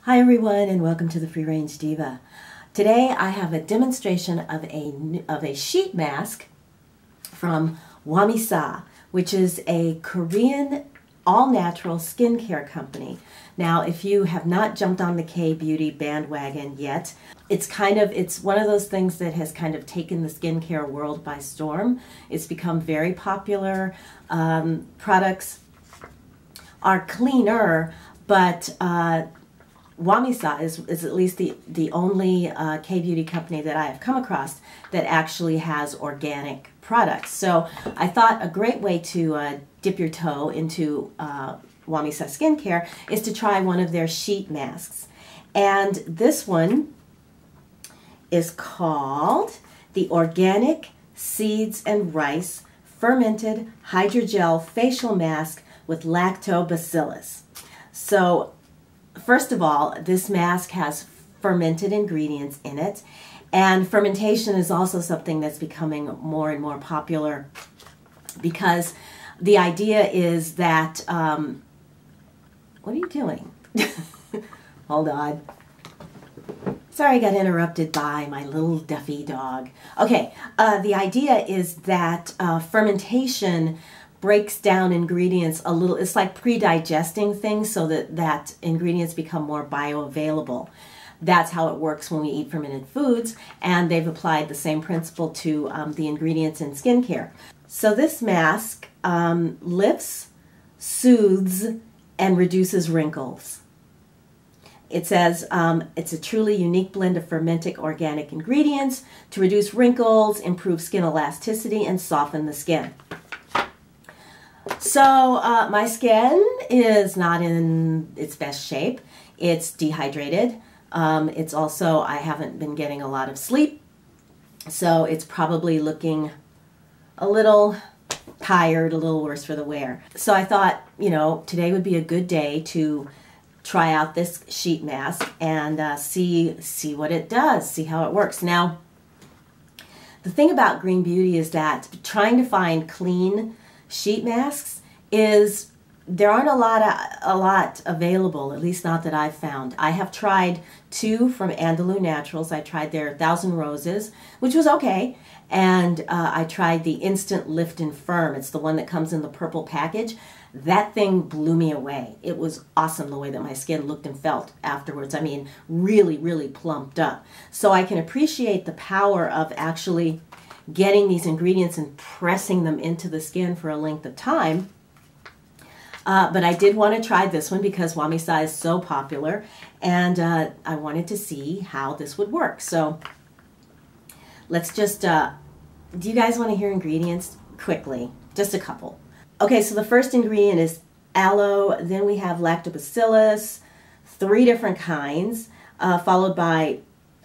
Hi everyone, and welcome to the Free Range Diva. Today I have a demonstration of a sheet mask from Whamisa, which is a Korean all-natural skincare company. Now, if you have not jumped on the K-beauty bandwagon yet, it's one of those things that has kind of taken the skincare world by storm. It's become very popular. Products are cleaner, but Whamisa is at least the only K-beauty company that I have come across that actually has organic products. So I thought a great way to dip your toe into Whamisa skincare is to try one of their sheet masks. And this one is called the Organic Seeds and Rice Fermented Hydrogel Facial Mask with Lactobacillus. So first of all, this mask has fermented ingredients in it, and fermentation is also something that's becoming more and more popular because the idea is that, what are you doing? Hold on. Sorry, I got interrupted by my little Duffy dog. Okay, the idea is that fermentation breaks down ingredients a little. It's like pre-digesting things so that ingredients become more bioavailable. That's how it works when we eat fermented foods, and they've applied the same principle to the ingredients in skincare. So this mask lifts, soothes, and reduces wrinkles. It says it's a truly unique blend of fermented organic ingredients to reduce wrinkles, improve skin elasticity, and soften the skin. So my skin is not in its best shape. It's dehydrated. It's also, I haven't been getting a lot of sleep, so it's probably looking a little tired, a little worse for the wear. So I thought, you know, today would be a good day to try out this sheet mask and see what it does, see how it works. Now, the thing about Green Beauty is that trying to find clean sheet masks is there aren't a lot available, at least not that I've found. I have tried two from Andalou Naturals. I tried their 1,000 Roses, which was okay, and I tried the Instant Lift and Firm. It's the one that comes in the purple package. That thing blew me away. It was awesome the way that my skin looked and felt afterwards. I mean, really, really plumped up. So I can appreciate the power of actually getting these ingredients and pressing them into the skin for a length of time. But I did want to try this one because Whamisa is so popular, and I wanted to see how this would work. So let's just, do you guys want to hear ingredients quickly? Just a couple. Okay, so the first ingredient is aloe, then we have lactobacillus, 3 different kinds, followed by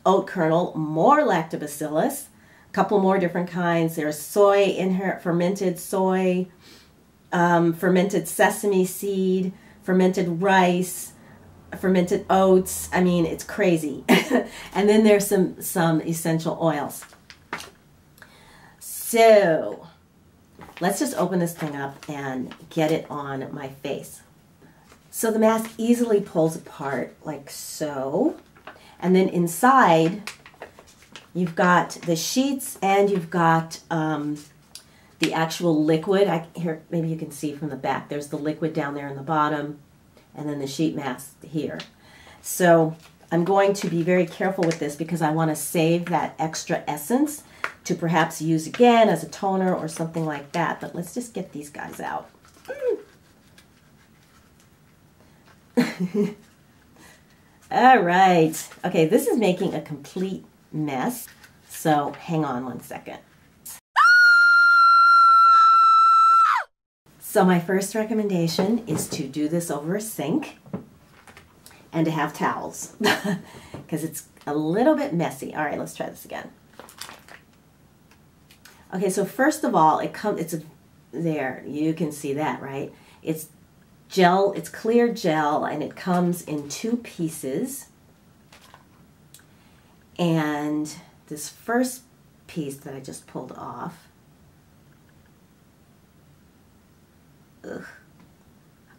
oat kernel, more lactobacillus, couple more different kinds. There's soy in here, fermented soy, fermented sesame seed, fermented rice, fermented oats. I mean, it's crazy. And then there's some essential oils. So let's just open this thing up and get it on my face. So the mask easily pulls apart like so, and then inside you've got the sheets and you've got the actual liquid. Here, maybe you can see from the back. There's the liquid down there in the bottom, and then the sheet mask here. So I'm going to be very careful with this because I want to save that extra essence to perhaps use again as a toner or something like that. But let's just get these guys out. All right. Okay, this is making a complete mess, so hang on one second. So my first recommendation is to do this over a sink and to have towels because it's a little bit messy. All right, let's try this again. Okay, so first of all, there, you can see that, right? It's gel, it's clear gel, and it comes in 2 pieces. And this first piece that I just pulled off,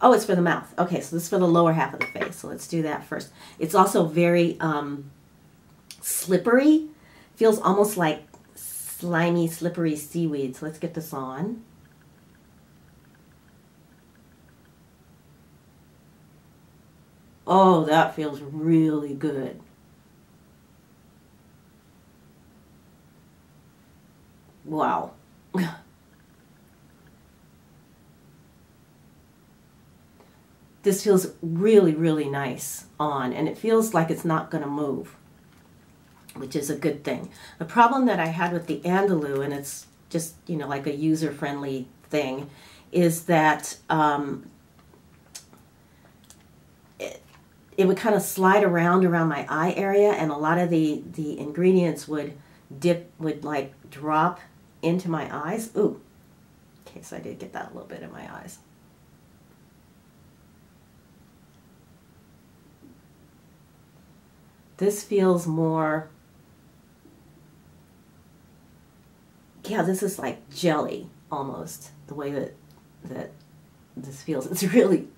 Oh, it's for the mouth. Okay, so this is for the lower half of the face. So let's do that first. It's also very slippery. Feels almost like slimy, slippery seaweed. So let's get this on. Oh, that feels really good. Wow. This feels really, really nice on, and it feels like it's not going to move, which is a good thing. The problem that I had with the Andalou, and it's just, you know, like a user-friendly thing, is that it would kind of slide around my eye area, and a lot of the ingredients would like drop into my eyes. Ooh, okay, so I did get that a little bit in my eyes. This feels more, yeah, this is like jelly almost, the way that this feels. It's really,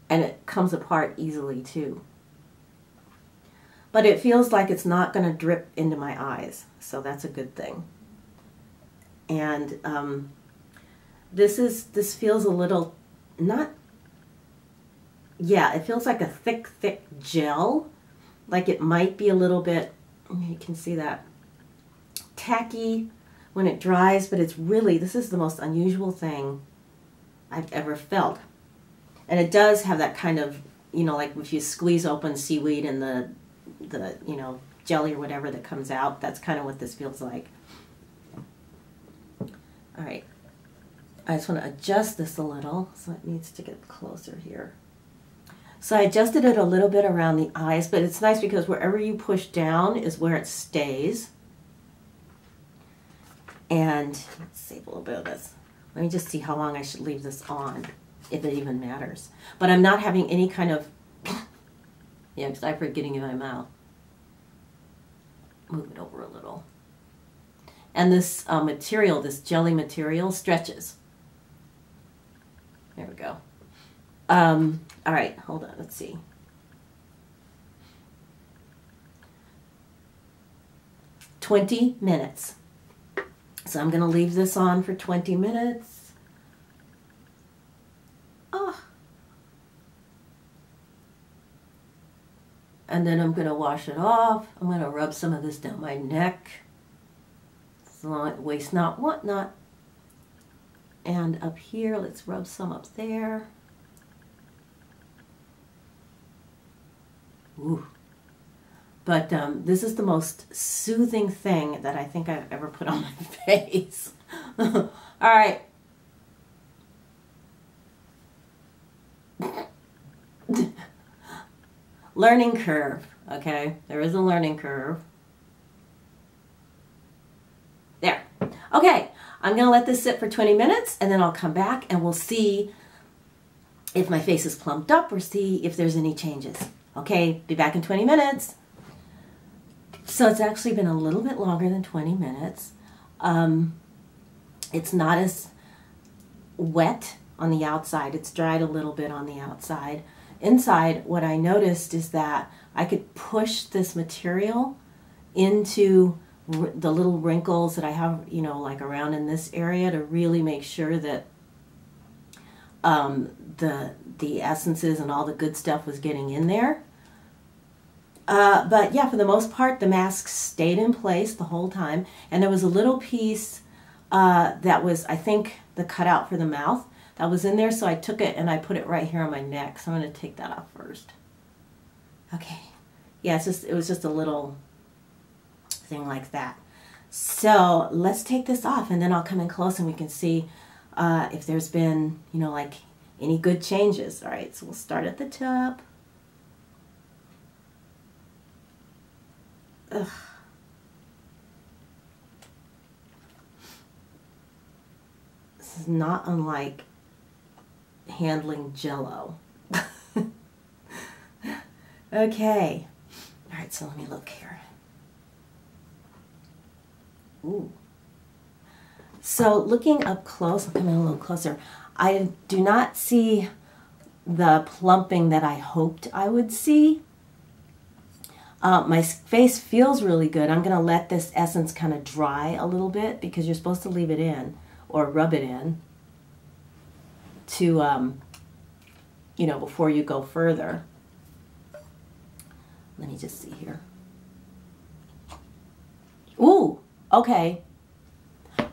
and it comes apart easily too. But it feels like it's not going to drip into my eyes, so that's a good thing. And this feels a little, not, yeah, it feels like a thick gel, like it might be a little bit, you can see that, tacky when it dries, but it's really, this is the most unusual thing I've ever felt. And it does have that kind of, you know, like if you squeeze open seaweed and the you know, jelly or whatever that comes out, that's kind of what this feels like. All right, I just want to adjust this a little, so it needs to get closer here. So I adjusted it a little bit around the eyes, but it's nice because wherever you push down is where it stays. And let's save a little bit of this. Let me just see how long I should leave this on, if it even matters. But I'm not having any kind of, yeah, because I forget getting in my mouth. Move it over a little. And this material, this jelly material, stretches. There we go. All right, hold on, let's see. "20 minutes. So I'm going to leave this on for 20 minutes. Oh. And then I'm going to wash it off. I'm going to rub some of this down my neck. So waste not, want not. And up here, let's rub some up there. Ooh. But this is the most soothing thing that I think I've ever put on my face. All right. Learning curve, okay? There is a learning curve. There. Okay, I'm going to let this sit for 20 minutes, and then I'll come back and we'll see if my face is plumped up or see if there's any changes. Okay, be back in 20 minutes. So it's actually been a little bit longer than 20 minutes. It's not as wet on the outside. It's dried a little bit on the outside. Inside, what I noticed is that I could push this material into the little wrinkles that I have, you know, like around in this area to really make sure that the essences and all the good stuff was getting in there. But yeah, for the most part, the mask stayed in place the whole time. And there was a little piece that was, I think, the cutout for the mouth that was in there. So I took it and I put it right here on my neck. So I'm going to take that off first. Okay. Yeah, it was just a little thing like that. So let's take this off and then I'll come in close and we can see if there's been, you know, like any good changes. All right, so we'll start at the top. Ugh. This is not unlike handling Jell-O. Okay. All right, so let me look here. Ooh. So looking up close, I'll come in a little closer. I do not see the plumping that I hoped I would see. My face feels really good. I'm going to let this essence kind of dry a little bit because you're supposed to leave it in or rub it in to, you know, before you go further. Let me just see here. Ooh, okay.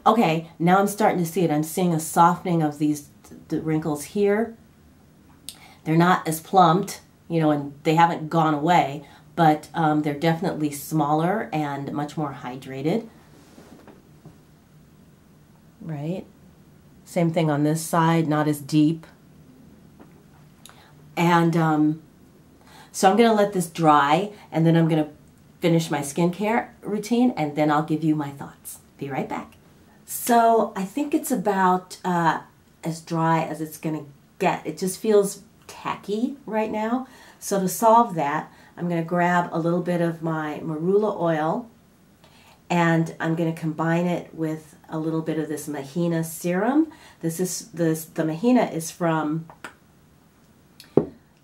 Okay, now I'm starting to see it. I'm seeing a softening of the wrinkles here. They're not as plumped, you know, and they haven't gone away, but they're definitely smaller and much more hydrated. Right? Same thing on this side, not as deep. And so I'm going to let this dry, and then I'm going to finish my skincare routine, and then I'll give you my thoughts. Be right back. So I think it's about as dry as it's going to get. It just feels tacky right now. So to solve that, I'm going to grab a little bit of my marula oil, and I'm going to combine it with a little bit of this Mahina serum. The Mahina is from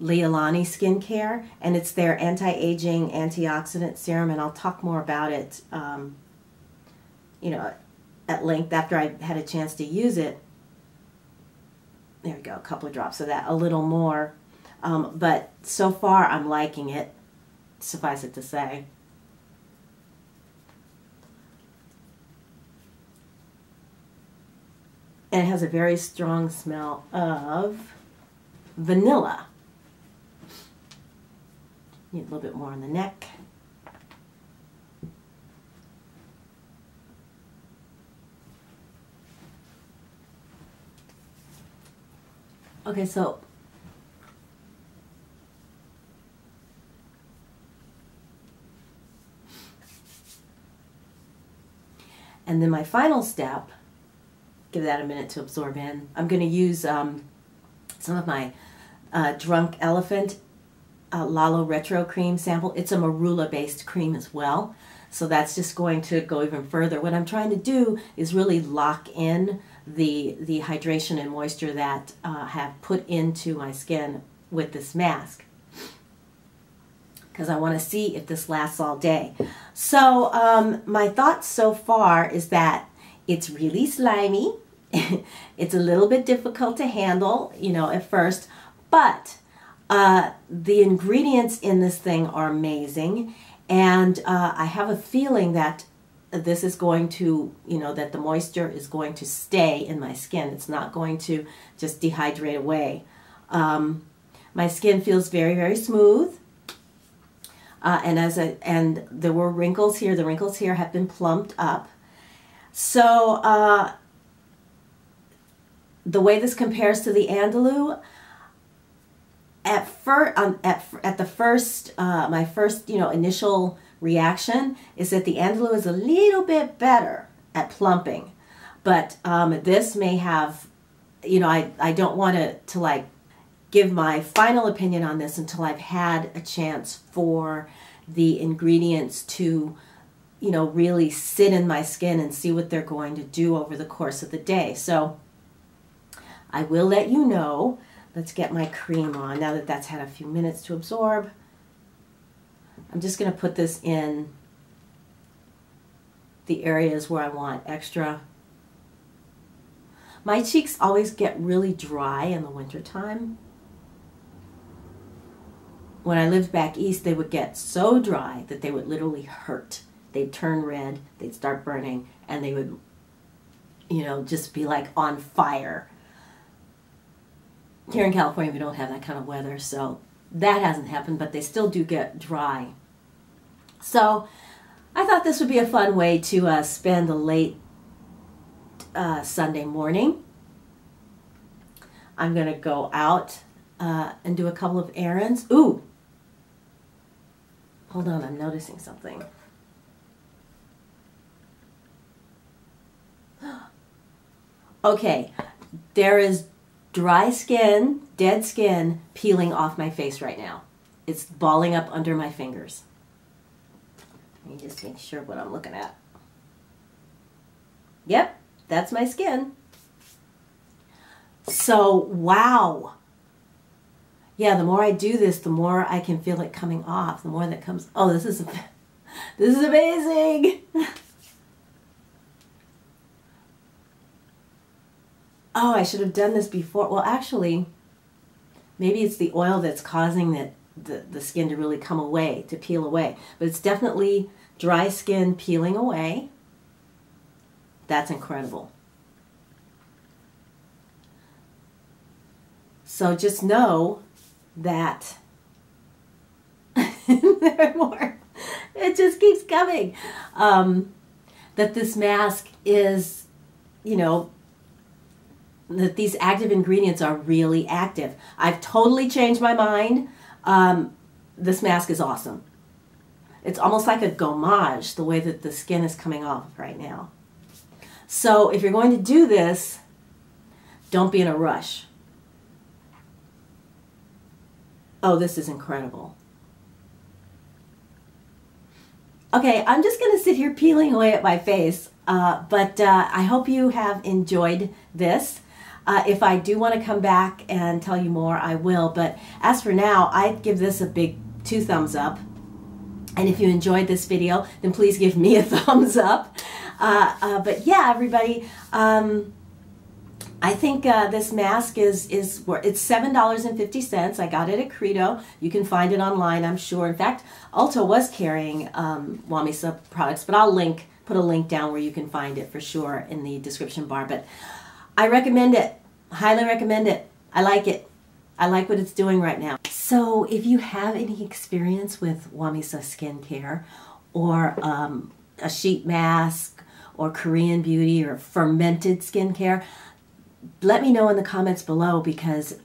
Leilani Skincare, and it's their anti-aging antioxidant serum, and I'll talk more about it, you know, at length after I had a chance to use it. There we go, a couple of drops of that, a little more. But so far I'm liking it, suffice it to say. And it has a very strong smell of vanilla. Need a little bit more on the neck. Okay, so and then my final step, give that a minute to absorb in. I'm going to use some of my Drunk Elephant Lalo Retro Cream sample. It's a marula based cream as well, so that's just going to go even further. What I'm trying to do is really lock in the hydration and moisture that I have put into my skin with this mask, because I want to see if this lasts all day. So my thoughts so far is that it's really slimy. It's a little bit difficult to handle, you know, at first, but the ingredients in this thing are amazing, and I have a feeling that this is going to, you know, that the moisture is going to stay in my skin. It's not going to just dehydrate away. My skin feels very, very smooth. And there were wrinkles here. The wrinkles here have been plumped up. So the way this compares to the Andalou, at the first, my first, you know, initial reaction is that the Andalou is a little bit better at plumping, but this may have, you know, I don't want to like give my final opinion on this until I've had a chance for the ingredients to, you know, really sit in my skin and see what they're going to do over the course of the day. So I will let you know. Let's get my cream on now that that's had a few minutes to absorb. I'm just going to put this in the areas where I want extra. My cheeks always get really dry in the wintertime. When I lived back east, they would get so dry that they would literally hurt. They'd turn red, they'd start burning, and they would, you know, just be like on fire. Here in California, we don't have that kind of weather, so that hasn't happened, but they still do get dry. So I thought this would be a fun way to spend a late Sunday morning. I'm going to go out and do a couple of errands. Ooh! Hold on, I'm noticing something. Okay, there is dry skin, dead skin, peeling off my face right now. It's balling up under my fingers. Let me just make sure what I'm looking at. Yep, that's my skin. So, wow. Yeah, the more I do this, the more I can feel it coming off. The more that comes, oh, this is amazing. Oh, I should have done this before. Well, actually, maybe it's the oil that's causing the skin to really come away, to peel away. But it's definitely dry skin peeling away. That's incredible. So just know that there are more. It just keeps coming. That this mask is, you know, that these active ingredients are really active. I've totally changed my mind. This mask is awesome. It's almost like a gommage, the way that the skin is coming off right now. So if you're going to do this, don't be in a rush. Oh, this is incredible. Okay, I'm just going to sit here peeling away at my face, but I hope you have enjoyed this. If I do want to come back and tell you more, I will. But as for now, I'd give this a big 2 thumbs up. And if you enjoyed this video, then please give me a thumbs up. But yeah, everybody, I think this mask it's $7.50. I got it at Credo. You can find it online, I'm sure. In fact, Ulta was carrying Whamisa products, but I'll put a link down where you can find it for sure in the description bar. But I recommend it. Highly recommend it. I like it. I like what it's doing right now. So if you have any experience with Whamisa skincare or a sheet mask or Korean beauty or fermented skincare, let me know in the comments below, because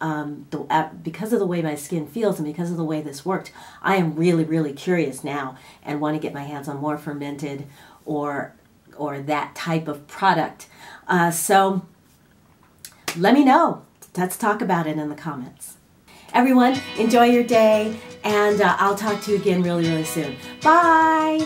because of the way my skin feels and because of the way this worked, I am really, really curious now and want to get my hands on more fermented or that type of product. So let me know. Let's talk about it in the comments. Everyone, enjoy your day, and I'll talk to you again really, really soon. Bye!